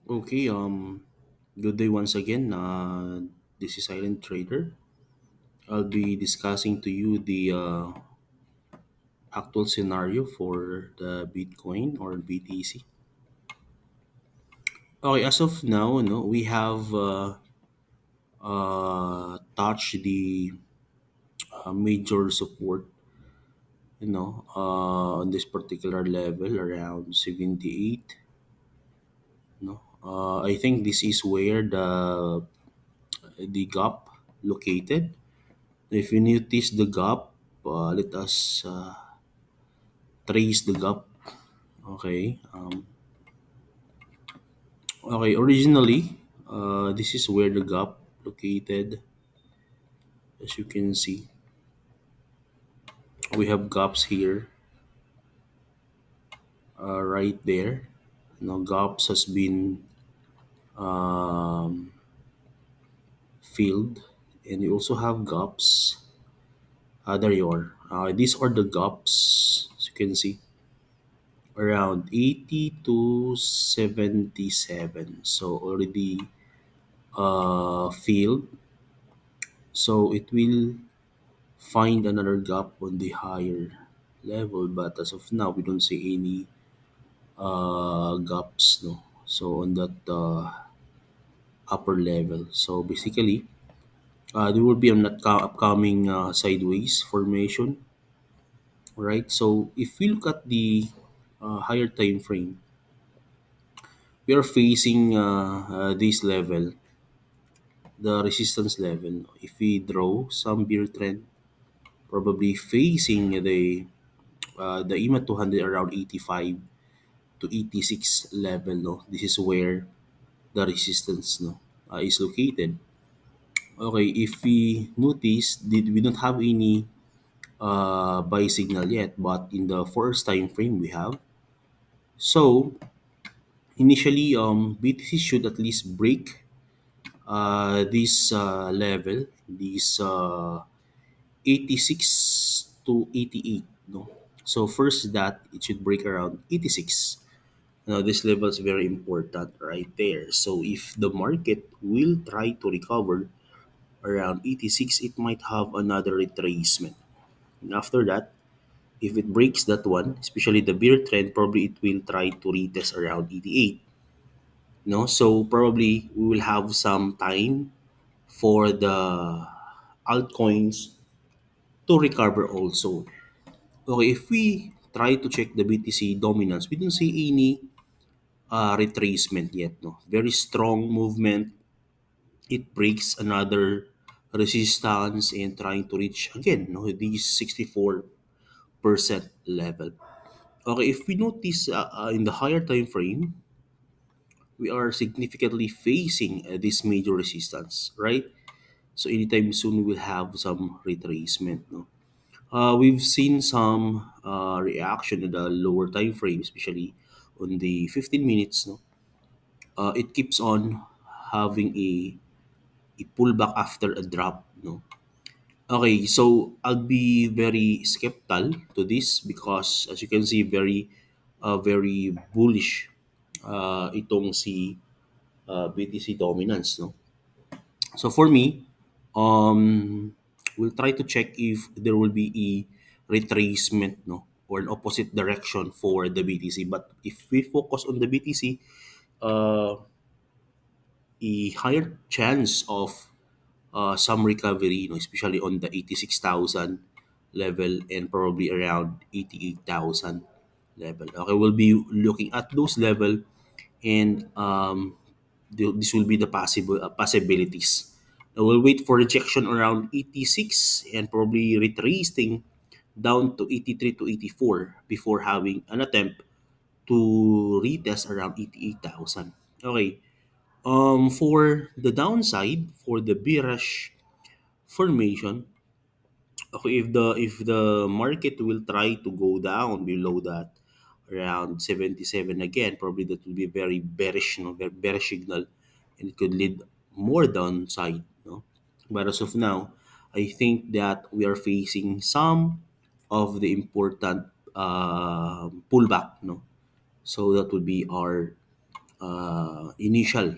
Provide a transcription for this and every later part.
Okay, good day once again. This is Silent Trader. I'll be discussing to you the actual scenario for the Bitcoin or BTC. Okay, as of now, no, we have touched the major support, on this particular level around 78. No, I think this is where the gap located. If you notice the gap, let us trace the gap. Okay. Okay. Originally, this is where the gap located. As you can see, we have gaps here, right there. Gaps has been um, filled, and you also have gaps. There you are. These are the gaps. As you can see, around 80 to 77. So already filled. So it will find another gap on the higher level, but as of now we don't see any gaps, no, so on that upper level. So basically, there will be an upcoming sideways formation, right? So if we look at the higher time frame, we are facing this level, the resistance level. If we draw some bear trend, probably facing the EMA 200 around 85 to 86 level, no, this is where the resistance, no, is located. Okay, if we notice, we don't have any buy signal yet, but in the first time frame we have. So initially, BTC should at least break this level, this 86 to 88, no. So first, that it should break around 86. Now, this level is very important right there. So, if the market will try to recover around 86, it might have another retracement. And after that, if it breaks that one, especially the bear trend, probably it will try to retest around 88. No, so probably we will have some time for the altcoins to recover also. Okay, if we try to check the BTC dominance, we don't see any retracement yet. No, very strong movement. It breaks another resistance and trying to reach again, no, the 64% level. Okay, if we notice in the higher time frame, we are significantly facing this major resistance, right? So anytime soon we will have some retracement. No, we've seen some reaction in the lower time frame, especially on the 15 minutes. No, it keeps on having a pullback after a drop. No, okay, so I'll be very skeptical to this because as you can see, very bullish itong si BTC dominance, no. So for me, we'll try to check if there will be a retracement, no, or an opposite direction for the BTC. But if we focus on the BTC, uh, a higher chance of some recovery, especially on the 86,000 level and probably around 88,000 level. Okay, we'll be looking at those level, and this will be the possible possibilities. We'll wait for rejection around 86 and probably retracing down to 83 to 84 before having an attempt to retest around 88,000. Okay. For the downside, for the bearish formation, okay, if the market will try to go down below that around 77 again, probably that will be very bearish, no, very bearish signal, and it could lead more downside, no. But as of now, I think that we are facing some of the important pullback, no. So that would be our initial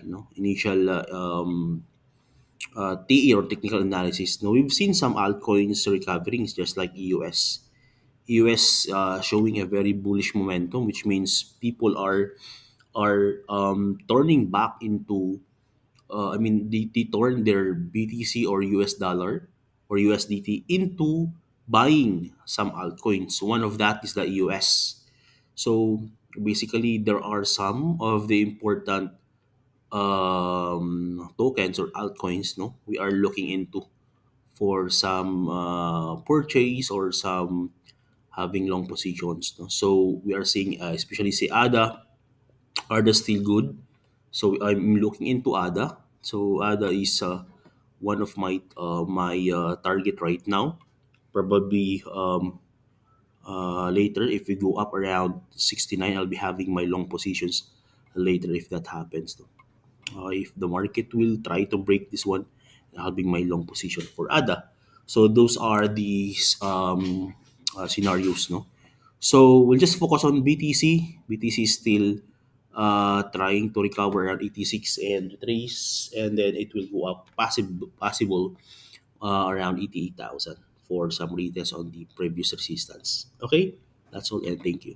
TE or technical analysis. Now we've seen some altcoins recovering, just like EUS. EUS showing a very bullish momentum, which means people are turning back into. They turn their BTC or US dollar or USDT into buying some altcoins. One of that is the EUS. So basically, there are some of the important tokens or altcoins, no, we are looking into for some purchase or some having long positions, no? So we are seeing especially say ADA still good. So I'm looking into ADA. So ADA is one of my target right now. Probably later, if we go up around 69, I'll be having my long positions later if that happens. No? If the market will try to break this one, having my long position for ADA. So those are the scenarios, no. So we'll just focus on BTC. BTC is still trying to recover around 86 and retrace, and then it will go up possible around 88,000 for some retest on the previous resistance. Okay, that's all, and thank you.